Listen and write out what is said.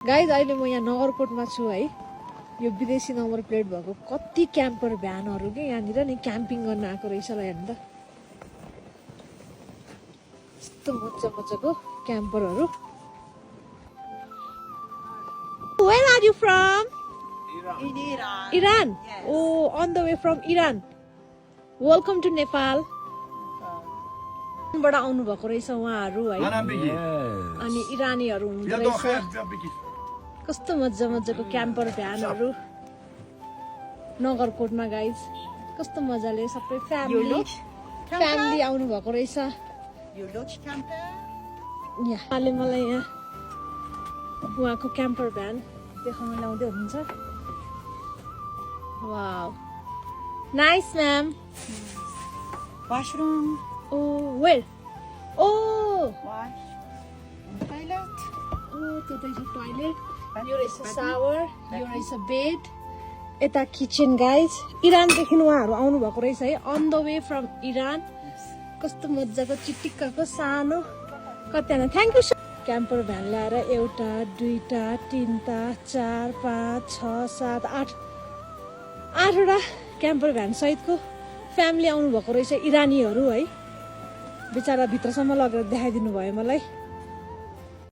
Guys अहिले म यहाँ नगरकोटमा छु है। यो विदेशी नम्बर प्लेट भएको कति क्याम्पर भ्यानहरू के यहाँनिर नि क्याम्पिङ गर्न आएको रहेछ ल हेर्नु त। यस्तो मजाको क्याम्परहरू। Where are you from? In Iran. Iran? Yes. Oh, on the way from Iran. Welcome to Nepal. बाट आउनु भएको रहेछ उहाँहरू है। अनि इरानीहरू हुँदो रहेछ। कस्तो मजाको क्याम्पर भ्यानहरू नगरकोटमा गाइज। कस्तो मजाले सबै फ्यामिली आउनु भएको रहेछ। यहाँले मलाई यहाँ उहाँको क्याम्पर भ्यान देखाउन ल्याउँदै हुनुहुन्छ। Wow nice ma'am. Washroom. Oh, where? Oh, Wash. Toilet. oh, त्यो त टोयलेट। यो रहेछ सावर, यो रहेछ बेड, यता किचन गाइज। इरानदेखि उहाँहरू आउनु भएको रहेछ है, on the way from Iran. कस्तो मजाको चिटिक्कको सानो कतिजना। Thank you. क्याम्पर भ्यान ल्याएर एउटा दुईटा तिनटा चार पाँच छ सात आठवटा क्याम्पर भ्यान सहितको फ्यामिली आउनु भएको रहेछ इरानीहरू है। बेचारा भित्रसम्म लगेर देखाइदिनु भयो मलाई।